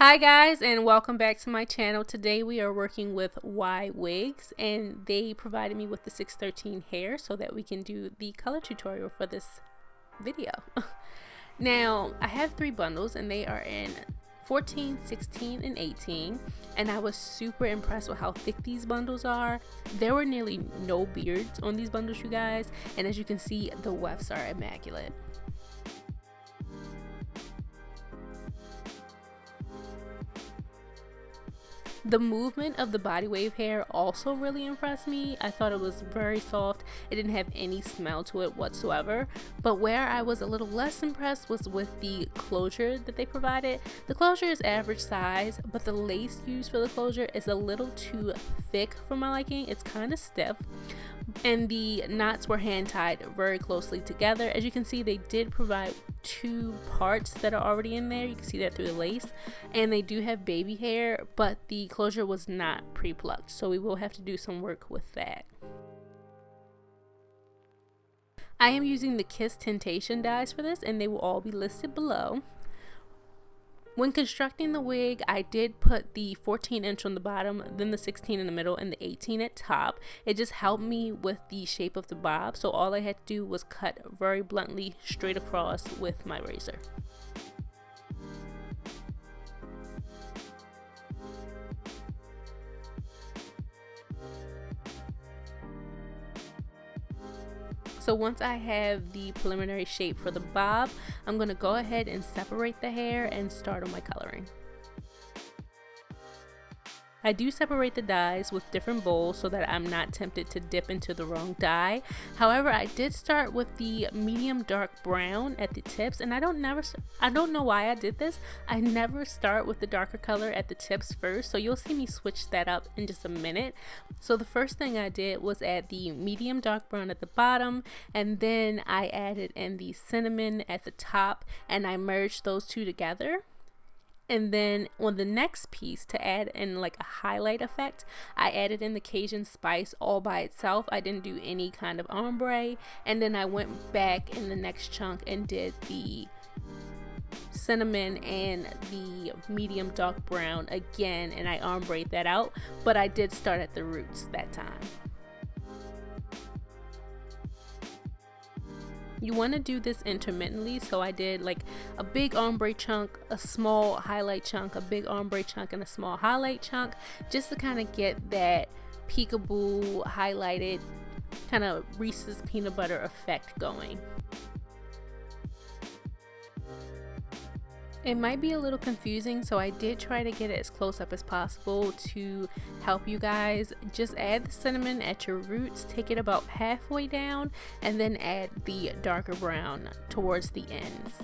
Hi guys, and welcome back to my channel. Today we are working with YWigs, and they provided me with the 613 hair so that we can do the color tutorial for this video. Now I have 3 bundles and they are in 14, 16, and 18, and I was super impressed with how thick these bundles are. There were nearly no beards on these bundles, you guys, and as you can see, the wefts are immaculate. The movement of the body wave hair also really impressed me. I thought it was very soft. It didn't have any smell to it whatsoever. But where I was a little less impressed was with the closure that they provided. The closure is average size, but the lace used for the closure is a little too thick for my liking. It's kind of stiff. And the knots were hand tied very closely together. As you can see, they did provide 2 parts that are already in there. You can see that through the lace, and they do have baby hair, but the closure was not pre-plucked, so we will have to do some work with that. I am using the Kiss Temptation dyes for this, and they will all be listed below. When constructing the wig, I did put the 14-inch on the bottom, then the 16 in the middle, and the 18 at top. It just helped me with the shape of the bob, so all I had to do was cut very bluntly straight across with my razor. So once I have the preliminary shape for the bob, I'm going to go ahead and separate the hair and start on my coloring. I do separate the dyes with different bowls so that I'm not tempted to dip into the wrong dye. However, I did start with the medium dark brown at the tips, and I don't know why I did this. I never start with the darker color at the tips first, so you'll see me switch that up in just a minute. So the first thing I did was add the medium dark brown at the bottom, and then I added in the cinnamon at the top, and I merged those two together. And then on the next piece, to add in like a highlight effect, I added in the Cajun spice all by itself. I didn't do any kind of ombre. And then I went back in the next chunk and did the cinnamon and the medium dark brown again, and I ombre that out, but I did start at the roots that time. You want to do this intermittently, so I did like a big ombre chunk, a small highlight chunk, a big ombre chunk, and a small highlight chunk, just to kind of get that peekaboo highlighted kind of Reese's peanut butter effect going. It might be a little confusing, so I did try to get it as close up as possible to help you guys. Just add the cinnamon at your roots, take it about halfway down, and then add the darker brown towards the ends.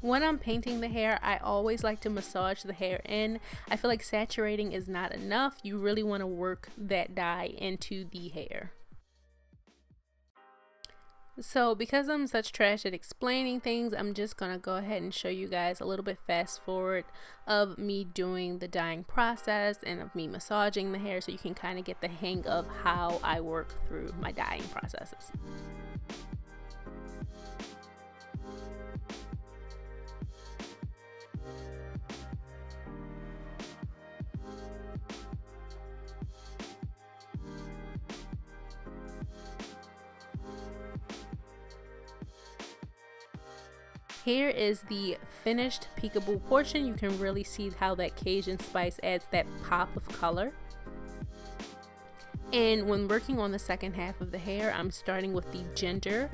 When I'm painting the hair, I always like to massage the hair in. I feel like saturating is not enough. You really want to work that dye into the hair. So because I'm such trash at explaining things, I'm just gonna go ahead and show you guys a little bit fast forward of me doing the dyeing process and of me massaging the hair, so you can kind of get the hang of how I work through my dyeing processes. here is the finished peekaboo portion. You can really see how that Cajun spice adds that pop of color. And when working on the second half of the hair, I'm starting with the ginger.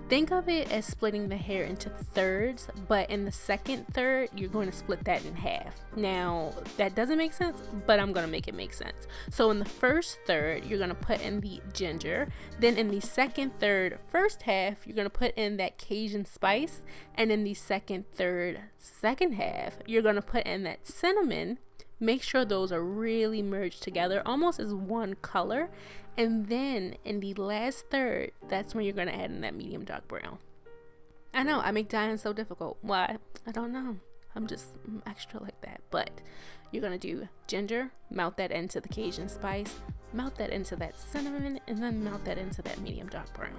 Think of it as splitting the hair into thirds, but in the second third, you're going to split that in half. Now, that doesn't make sense, but I'm going to make it make sense. So in the first third, you're going to put in the ginger. Then in the second third, first half, you're going to put in that Cajun spice. And in the second third, second half, you're going to put in that cinnamon. Make sure those are really merged together, almost as one color. And then in the last third, that's when you're going to add in that medium dark brown. I know, I make dyeing so difficult. Why? I don't know. I'm extra like that. But you're going to do ginger, melt that into the Cajun spice, melt that into that cinnamon, and then melt that into that medium dark brown.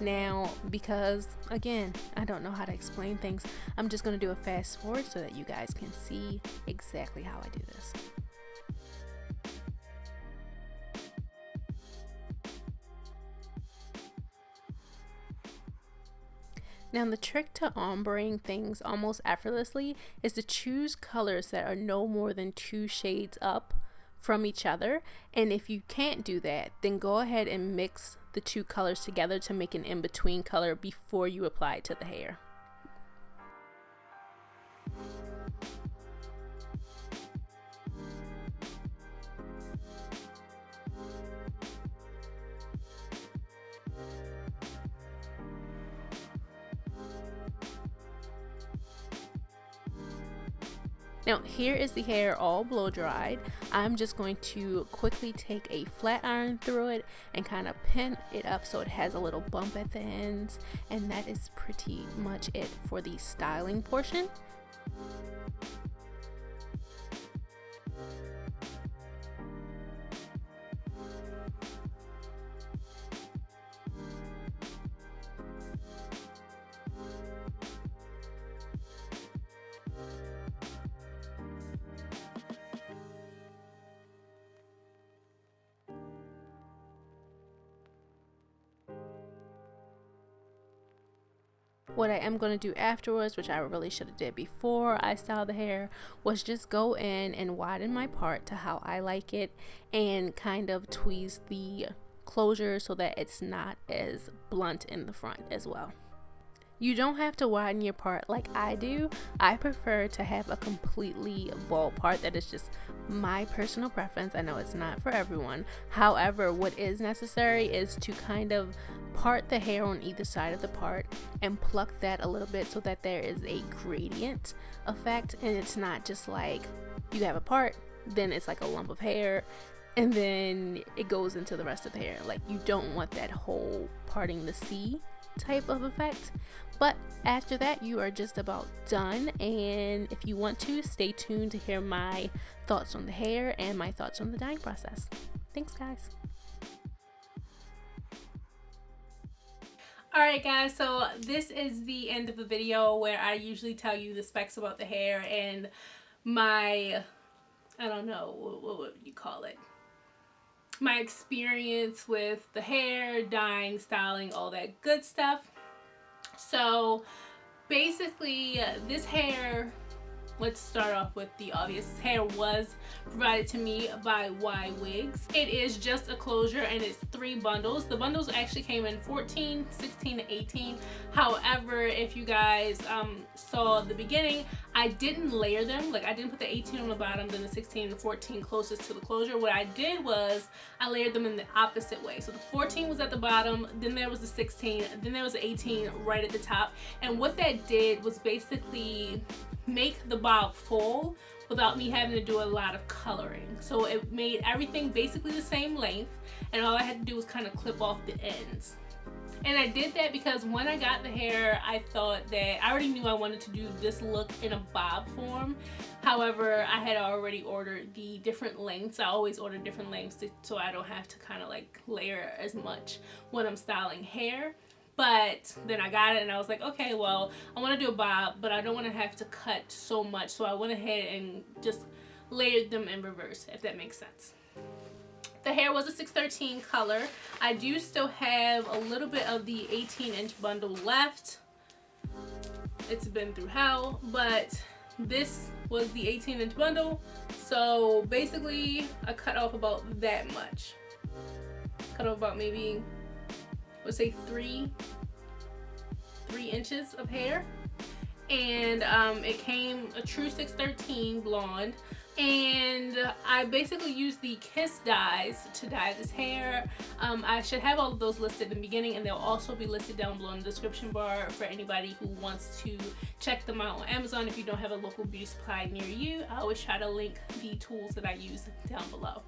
Now, because again, I don't know how to explain things, I'm just going to do a fast forward so that you guys can see exactly how I do this. Now, the trick to ombreing things almost effortlessly is to choose colors that are no more than 2 shades up from each other. And if you can't do that, then go ahead and mix the 2 colors together to make an in-between color before you apply it to the hair. Now here is the hair all blow dried. I'm just going to quickly take a flat iron through it and kind of pin it up so it has a little bump at the ends, and that is pretty much it for the styling portion. What I am going to do afterwards, which I really should have did before I styled the hair, was just go in and widen my part to how I like it and kind of tweeze the closure so that it's not as blunt in the front as well. You don't have to widen your part like I do. I prefer to have a completely bald part. That is just my personal preference. I know it's not for everyone. However, what is necessary is to kind of part the hair on either side of the part and pluck that a little bit so that there is a gradient effect, and it's not just like you have a part, then it's like a lump of hair and then it goes into the rest of the hair. Like, you don't want that whole parting the C type of effect. But after that, you are just about done, and if you want to, stay tuned to hear my thoughts on the hair and my thoughts on the dyeing process. Thanks, guys. Alright guys, so this is the end of the video where I usually tell you the specs about the hair and my, I don't know, what would you call it? My experience with the hair, dyeing, styling, all that good stuff. So basically this hair, let's start off with the obvious. This hair was provided to me by YWigs. It is just a closure and it's 3 bundles. The bundles actually came in 14, 16, and 18. However, if you guys saw the beginning, I didn't layer them. Like, I didn't put the 18 on the bottom, then the 16 and the 14 closest to the closure. What I did was I layered them in the opposite way. So the 14 was at the bottom, then there was the 16, then there was the 18 right at the top. And what that did was basically make the bob full without me having to do a lot of coloring. So it made everything basically the same length, and all I had to do was kind of clip off the ends. And I did that because when I got the hair, I thought that I already knew I wanted to do this look in a bob form. However, I had already ordered the different lengths. I always order different lengths so I don't have to kind of like layer as much when I'm styling hair. But then I got it and I was like, okay, well, I want to do a bob, but I don't want to have to cut so much. So I went ahead and just layered them in reverse, if that makes sense. The hair was a 613 color. I do still have a little bit of the 18-inch bundle left. It's been through hell, but this was the 18-inch bundle. So basically, I cut off about that much. Cut off about maybe, let's say 3 inches of hair. And it came a true 613 blonde. And I basically used the Kiss dyes to dye this hair. I should have all of those listed in the beginning, and they'll also be listed down below in the description bar for anybody who wants to check them out on Amazon. If you don't have a local beauty supply near you, I always try to link the tools that I use down below.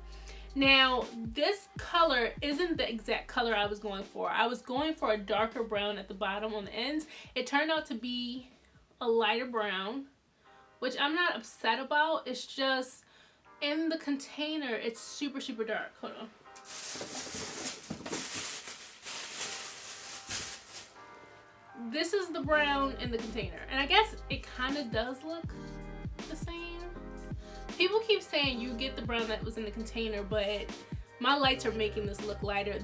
Now, this color isn't the exact color I was going for. I was going for a darker brown at the bottom on the ends. It turned out to be a lighter brown, which I'm not upset about. It's just in the container, it's super, super dark. Hold on. This is the brown in the container. And I guess it kind of does look the same. People keep saying you get the brown that was in the container, but my lights are making this look lighter.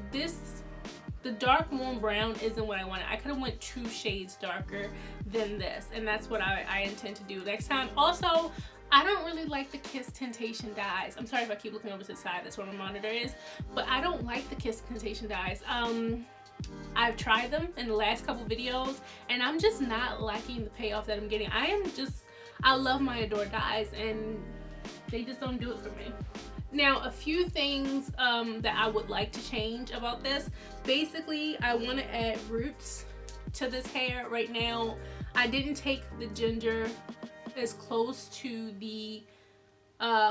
The dark warm brown isn't what I wanted. I could have went 2 shades darker than this, and that's what I intend to do next time. Also, I don't really like the Kiss Temptation dyes. I'm sorry if I keep looking over to the side, that's where my monitor is, but I don't like the Kiss Temptation dyes. I've tried them in the last couple videos, and I'm just not liking the payoff that I'm getting. I love my Adore dyes, and they just don't do it for me. Now, a few things that I would like to change about this. Basically, I want to add roots to this hair. Right now, I didn't take the ginger as close to the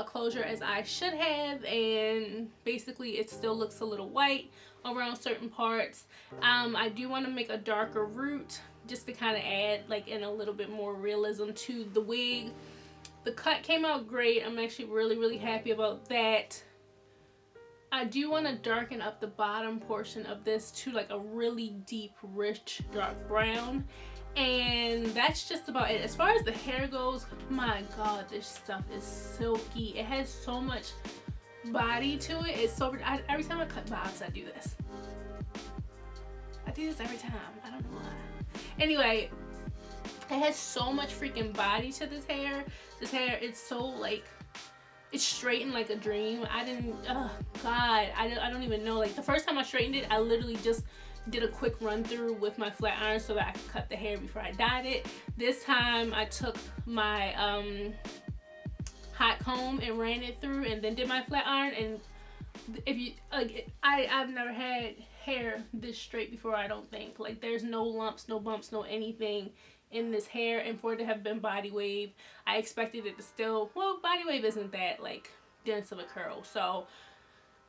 closure as I should have, and basically it still looks a little white around certain parts. I do want to make a darker root just to kind of add like in a little bit more realism to the wig. The cut came out great. I'm actually really, really happy about that. I do want to darken up the bottom portion of this to like a really deep, rich, dark brown. And that's just about it. As far as the hair goes, my God, this stuff is silky. It has so much body to it. It's so, every time I cut bobs, I do this. I do this every time. I don't know why. Anyway, it has so much freaking body to this hair. This hair, it's so like, it's straightened like a dream. Oh God, I don't even know. Like the first time I straightened it, I literally just did a quick run through with my flat iron so that I could cut the hair before I dyed it. This time I took my hot comb and ran it through and then did my flat iron. And if you like, I've never had hair this straight before. I don't think, like, there's no lumps, no bumps, no anything in this hair. And for it to have been body wave, I expected it to still, well, body wave isn't that like dense of a curl, so,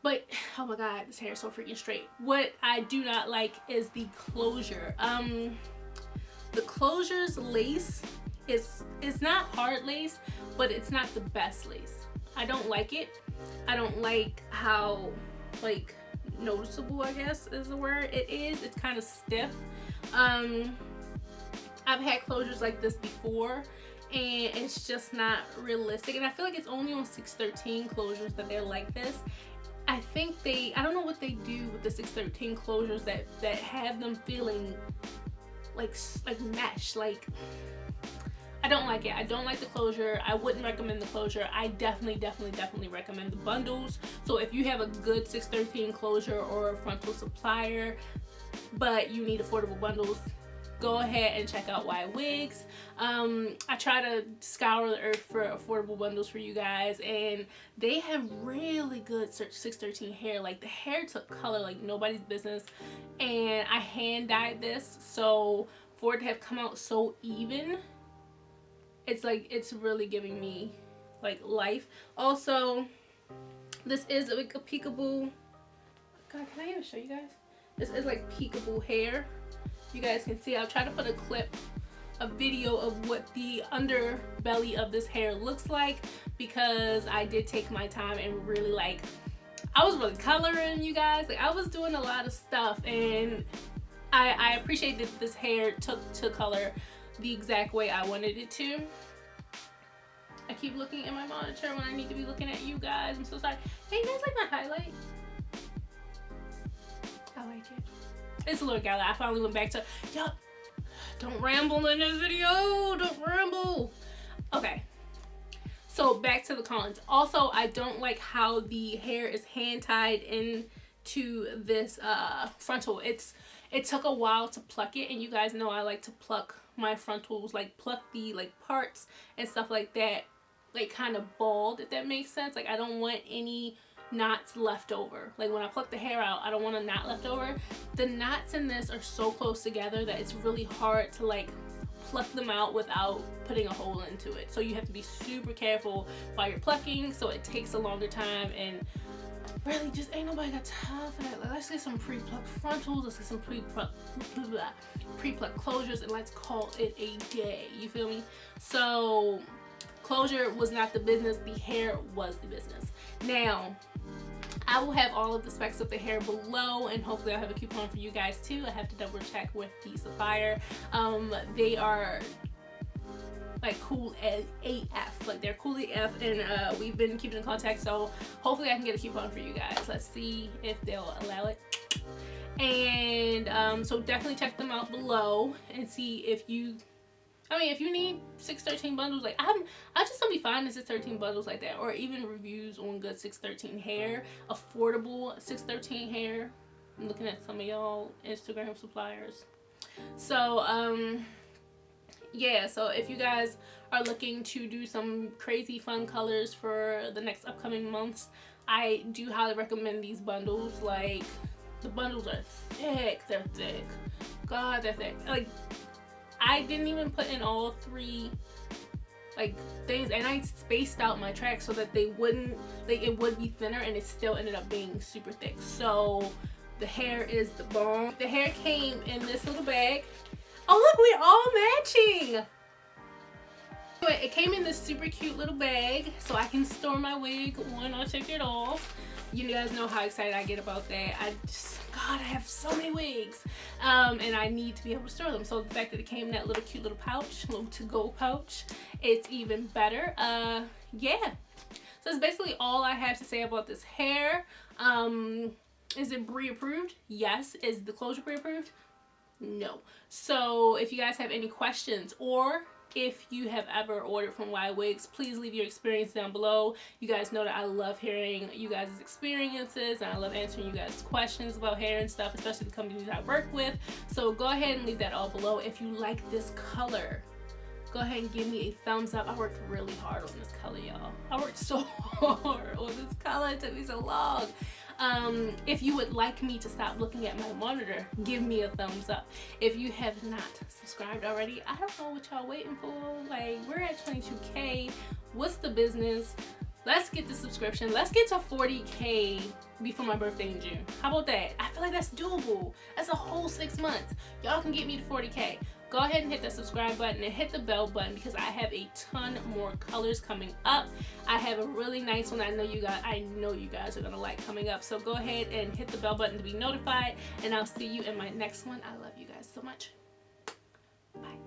but oh my God, this hair is so freaking straight. What I do not like is the closure. The closure's lace is not hard lace, but it's not the best lace. I don't like it. I don't like how like noticeable, I guess is the word it is. It's kind of stiff. I've had closures like this before and it's just not realistic, and I feel like it's only on 613 closures that they're like this. I think I don't know what they do with the 613 closures that have them feeling like mesh. Like, I don't like it. I don't like the closure. I wouldn't recommend the closure. I definitely recommend the bundles. So if you have a good 613 closure or a frontal supplier, but you need affordable bundles, go ahead and check out YWigs. I try to scour the earth for affordable bundles for you guys, and they have really good 613 hair. Like, the hair took color like nobody's business, and I hand dyed this, so for it to have come out so even, it's like, it's really giving me like life. Also, this is like a Peekaboo. God, can I even show you guys? This is like Peekaboo hair. You guys can see, I'll try to put a video of what the underbelly of this hair looks like, because I did take my time and really like, I was really coloring, you guys. Like, I was doing a lot of stuff, and I appreciate that this hair took to color the exact way I wanted it to. I keep looking at my monitor when I need to be looking at you guys. I'm so sorry. Hey, you guys like my highlight? I like it. It's a little gala. I finally went back to, yup, don't ramble in this video. Don't ramble. Okay. So back to the cons. Also, I don't like how the hair is hand tied into this frontal. It took a while to pluck it, and you guys know I like to pluck my frontals, like pluck the like parts and stuff like that, like kind of bald, if that makes sense. Like, I don't want any knots left over. Like, when I pluck the hair out, I don't want a knot left over. The knots in this are so close together that it's really hard to like pluck them out without putting a hole into it. So you have to be super careful while you're plucking, so it takes a longer time, and really just ain't nobody got time for that. Like, let's get some pre-plucked frontals, let's get some pre-plucked closures, and let's call it a day. You feel me? So closure was not the business, the hair was the business. Now I will have all of the specs of the hair below, and hopefully I'll have a coupon for you guys too. I have to double check with the supplier. They are like cool as AF, like they're cool AF, and we've been keeping in contact, so hopefully I can get a coupon for you guys. Let's see if they'll allow it. And so definitely check them out below and see if you, I mean, if you need 613 bundles, like I just don't be finding 613 bundles like that, or even reviews on good 613 hair, affordable 613 hair. I'm looking at some of y'all Instagram suppliers. So yeah, so if you guys are looking to do some crazy fun colors for the next upcoming months, I do highly recommend these bundles. Like, the bundles are thick, they're thick. God, they're thick. Like, I didn't even put in all three like things, and I spaced out my tracks so that they wouldn't, like, it would be thinner, and it still ended up being super thick. So the hair is the bomb. The hair came in this little bag. Oh look, we're all matching. Anyway, it came in this super cute little bag, so I can store my wig when I take it off. You guys know how excited I get about that. God, I have so many wigs, and I need to be able to store them. So the fact that it came in that little cute little pouch, little to-go pouch, it's even better. Yeah. So that's basically all I have to say about this hair. Is it Brie approved? Yes. Is the closure Brie approved? No. So if you guys have any questions, or if you have ever ordered from YWigs, please leave your experience down below. You guys know that I love hearing you guys' experiences, and I love answering you guys' questions about hair and stuff, especially the companies I work with. So go ahead and leave that all below. If you like this color, go ahead and give me a thumbs up. I worked really hard on this color, y'all. I worked so hard on this color. It took me so long. If you would like me to stop looking at my monitor, give me a thumbs up. If you have not subscribed already, I don't know what y'all waiting for. Like, we're at 22K. What's the business? Let's get the subscription. Let's get to 40K before my birthday in June. How about that? I feel like that's doable. That's a whole 6 months. Y'all can get me to 40K. Go ahead and hit that subscribe button and hit the bell button, because I have a ton more colors coming up. I have a really nice one I know you guys are gonna like coming up. So go ahead and hit the bell button to be notified, and I'll see you in my next one. I love you guys so much. Bye.